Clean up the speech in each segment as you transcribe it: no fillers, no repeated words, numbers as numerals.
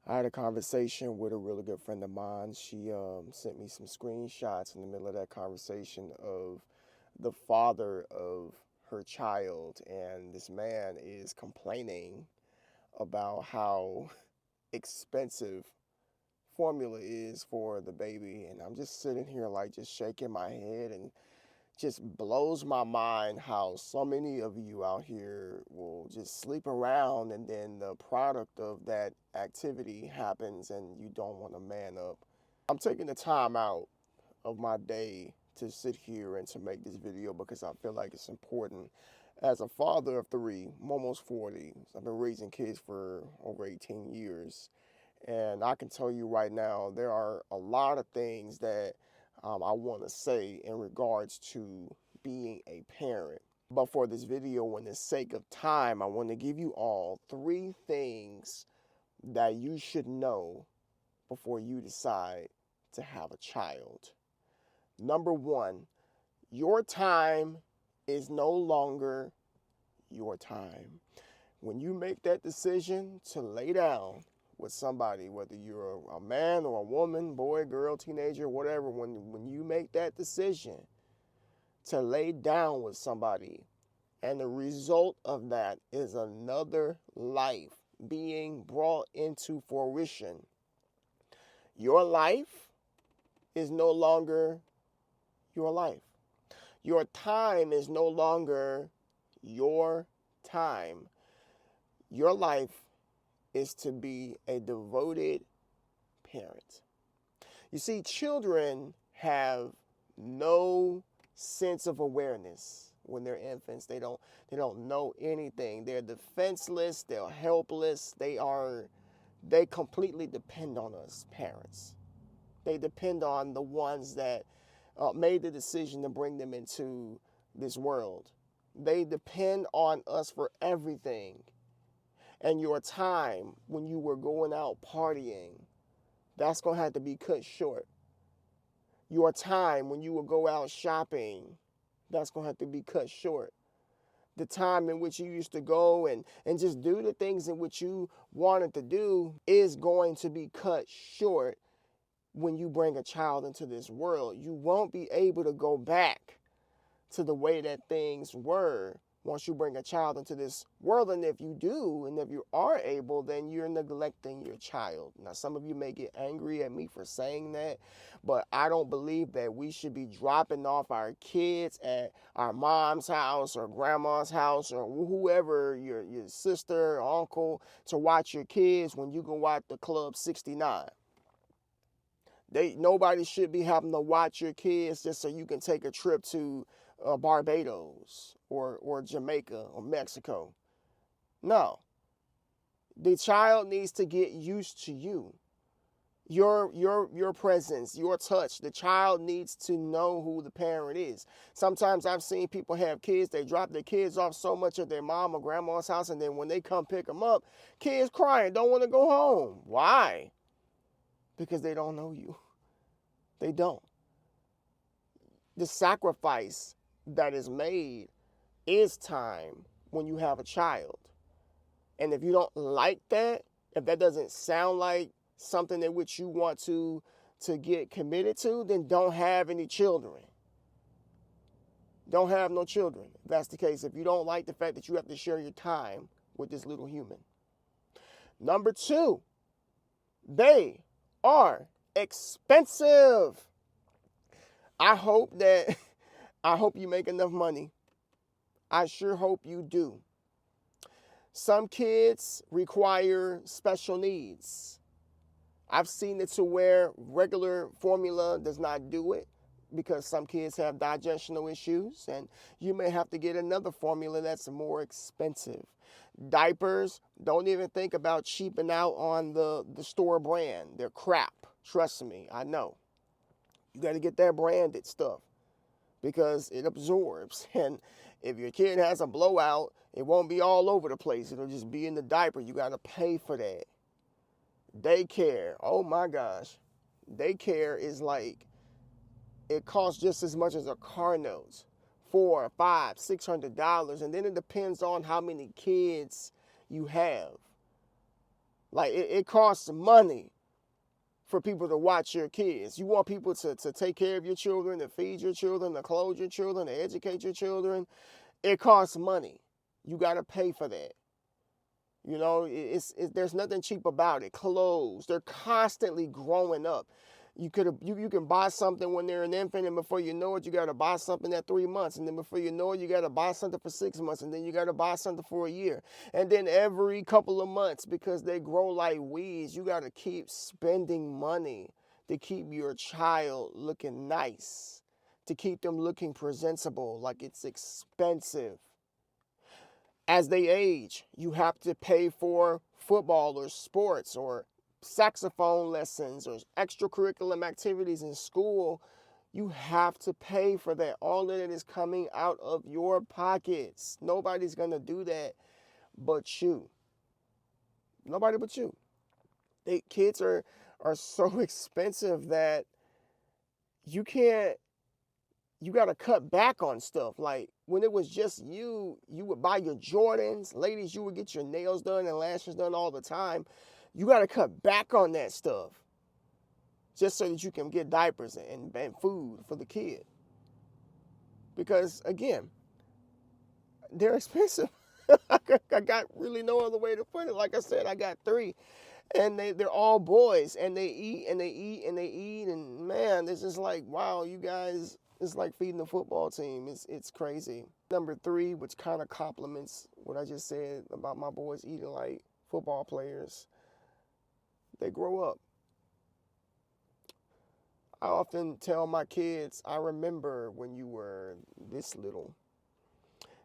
I had a conversation with a really good friend of mine. She sent me some screenshots in the middle of that conversation of the father of her child, and this man is complaining about how expensive formula is for the baby. And I'm just sitting here, like, just shaking my head, and just blows my mind how so many of you out here will just sleep around, and then the product of that activity happens and you don't want to man up. I'm taking the time out of my day to sit here and to make this video because I feel like it's important. As a father of three, I'm almost 40. I've been raising kids for over 18 years. And I can tell you right now, there are a lot of things that I want to say in regards to being a parent. But for this video, in the sake of time, I want to give you all three things that you should know before you decide to have a child. Number one, your time is no longer your time. When you make that decision to lay down with somebody, whether you're a man or a woman, boy, girl, teenager, whatever, when you make that decision to lay down with somebody, and the result of that is another life being brought into fruition, your life is no longer your life. Your time is no longer your time. Your life is to be a devoted parent. You see, children have no sense of awareness when they're infants. They don't know anything. They're defenseless, they're helpless, they completely depend on us parents. They depend on the ones that made the decision to bring them into this world. They depend on us for everything. And your time when you were going out partying, that's going to have to be cut short. Your time when you will go out shopping, that's going to have to be cut short. The time in which you used to go and just do the things in which you wanted to do is going to be cut short when you bring a child into this world. You won't be able to go back to the way that things were once you bring a child into this world. And if you do, and if you are able, then you're neglecting your child. Now, some of you may get angry at me for saying that, but I don't believe that we should be dropping off our kids at our mom's house or grandma's house or whoever, your sister or uncle, to watch your kids when you go watch the Club 69. Nobody should be having to watch your kids just so you can take a trip to Barbados or Jamaica or Mexico. No. The child needs to get used to you. Your presence, your touch. The child needs to know who the parent is. Sometimes I've seen people have kids, they drop their kids off so much at their mom or grandma's house, and then when they come pick them up, kids crying, don't want to go home. Why? Because they don't know you. They don't. The sacrifice that is made is time when you have a child. And if you don't like that, if that doesn't sound like something in which you want to get committed to, then don't have any children. Don't have no children. If that's the case, if you don't like the fact that you have to share your time with this little human. Number two, they are expensive. I hope you make enough money. I sure hope you do. Some kids require special needs. I've seen it to where regular formula does not do it because some kids have digestional issues, and you may have to get another formula that's more expensive. Diapers, don't even think about cheaping out on the store brand. They're crap. Trust me, I know. You got to get that branded stuff because it absorbs. And if your kid has a blowout, it won't be all over the place. It'll just be in the diaper. You got to pay for that. Daycare, oh my gosh. Daycare is like, it costs just as much as a car note. $400, $500, $600. And then it depends on how many kids you have. Like it costs money for people to watch your kids. You want people to take care of your children, to feed your children, to clothe your children, to educate your children. It costs money. You got to pay for that. You know, there's nothing cheap about it. Clothes, they're constantly growing up. You can buy something when they're an infant, and before you know it, you got to buy something at 3 months, and then before you know it, you got to buy something for 6 months, and then you got to buy something for a year, and then every couple of months, because they grow like weeds, you got to keep spending money to keep your child looking nice, to keep them looking presentable, like it's expensive. As they age, you have to pay for football or sports or saxophone lessons or extracurricular activities in school. You have to pay for that. All of it is coming out of your pockets. Nobody's going to do that but you. Nobody but you. Kids are so expensive that you can't, you got to cut back on stuff. Like when it was just you would buy your Jordans. Ladies, you would get your nails done and lashes done all the time. You got to cut back on that stuff just so that you can get diapers and food for the kid. Because again, they're expensive. I got really no other way to put it. Like I said, I got 3. And they're all boys, and they eat and they eat and they eat, and man, it's just like, wow, you guys, it's like feeding a football team. It's crazy. Number 3, which kind of complements what I just said about my boys eating like football players, they grow up. I often tell my kids, I remember when you were this little,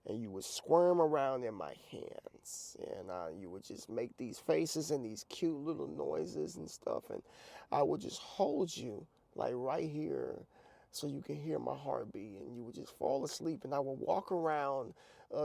and you would squirm around in my hands, and you would just make these faces and these cute little noises and stuff, and I would just hold you like right here so you can hear my heartbeat, and you would just fall asleep, and I would walk around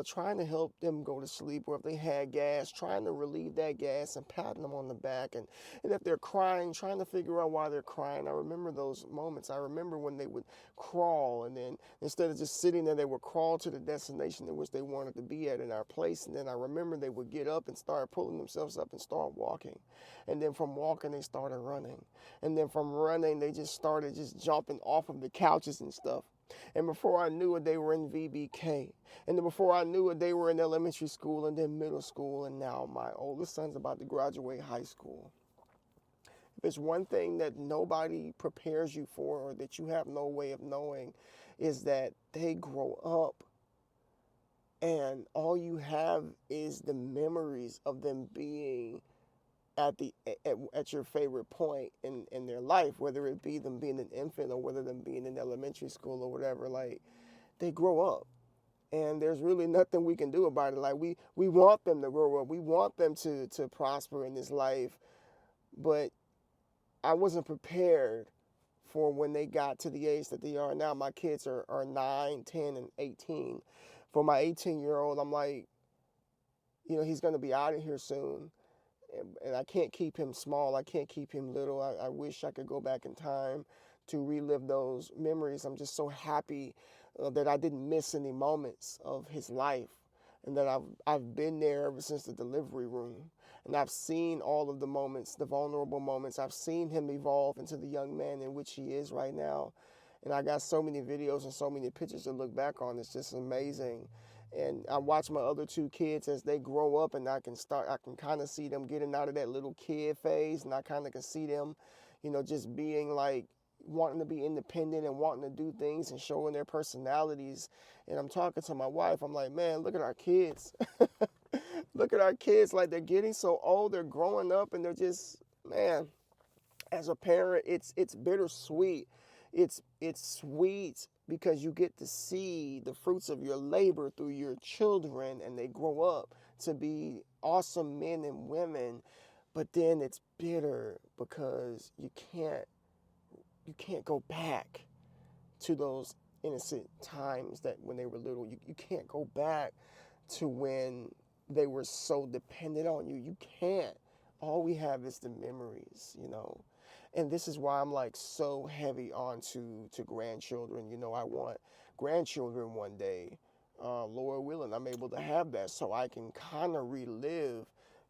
trying to help them go to sleep, or if they had gas, trying to relieve that gas and patting them on the back, and if they're crying, trying to figure out why they're crying. I remember those moments. I remember when they would crawl, and then instead of just sitting there, they would crawl to the destination in which they wanted to be at in our place, and then I remember they would get up and start pulling themselves up and start walking, and then from walking they started running, and then from running they just started just jumping off of the couches and stuff. And before I knew it, they were in VBK. And then before I knew it, they were in elementary school and then middle school. And now my oldest son's about to graduate high school. If there's one thing that nobody prepares you for, or that you have no way of knowing, is that they grow up and all you have is the memories of them being at your favorite point in their life, whether it be them being an infant or whether them being in elementary school or whatever. Like, they grow up, and there's really nothing we can do about it. Like, we want them to grow up, we want them to prosper in this life, but I wasn't prepared for when they got to the age that they are now. My kids are 9, 10, and 18. For my 18-year-old, I'm like, he's going to be out of here soon. And I can't keep him small. I can't keep him little. I wish I could go back in time to relive those memories. I'm just so happy that I didn't miss any moments of his life, and that I've been there ever since the delivery room. And I've seen all of the moments, the vulnerable moments. I've seen him evolve into the young man in which he is right now. And I got so many videos and so many pictures to look back on. It's just amazing. And I watch my other 2 kids as they grow up, and I can kind of see them getting out of that little kid phase, and I kind of can see them, just being like, wanting to be independent and wanting to do things and showing their personalities. And I'm talking to my wife, I'm like, man, look at our kids. Look at our kids, like, they're getting so old, they're growing up, and they're just, man, as a parent, it's bittersweet. It's sweet because you get to see the fruits of your labor through your children, and they grow up to be awesome men and women. But then it's bitter because you can't go back to those innocent times that when they were little. You can't go back to when they were so dependent on you. You can't. All we have is the memories, And this is why I'm like so heavy on to grandchildren. I want grandchildren one day. Lord willing, I'm able to have that, so I can kind of relive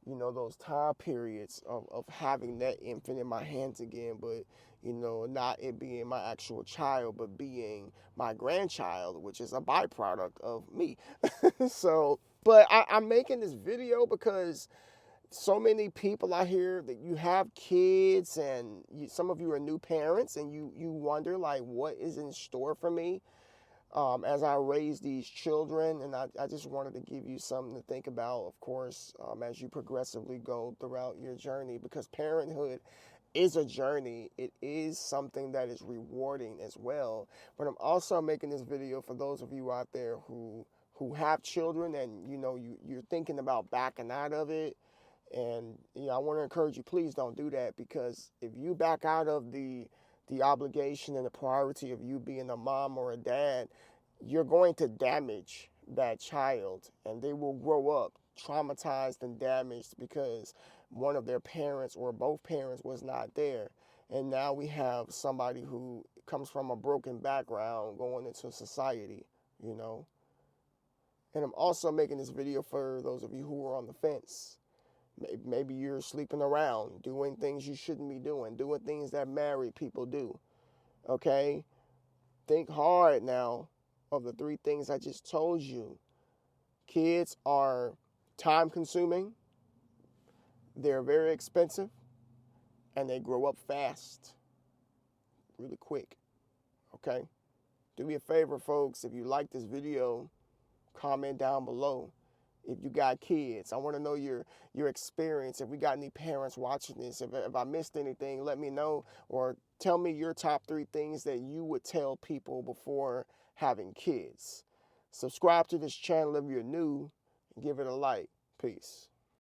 those time periods of having that infant in my hands again, but, not it being my actual child, but being my grandchild, which is a byproduct of me. So, but I'm making this video because so many people out here that you have kids and some of you are new parents and you wonder like what is in store for me as I raise these children. And I just wanted to give you something to think about, of course, as you progressively go throughout your journey, because parenthood is a journey. It is something that is rewarding as well. But I'm also making this video for those of you out there who have children and you're thinking about backing out of it. And I want to encourage you, please don't do that, because if you back out of the obligation and the priority of you being a mom or a dad, you're going to damage that child, and they will grow up traumatized and damaged because one of their parents or both parents was not there. And now we have somebody who comes from a broken background going into society, you know. And I'm also making this video for those of you who are on the fence. Maybe you're sleeping around, doing things you shouldn't be doing things that married people do. Okay? Think hard now of the 3 things I just told you. Kids are time consuming, they're very expensive, and they grow up fast, really quick. Okay? Do me a favor, folks. If you like this video, comment down below. If you got kids, I want to know your experience. If we got any parents watching this, if I missed anything, let me know, or tell me your top 3 things that you would tell people before having kids. Subscribe to this channel if you're new, and give it a like. Peace.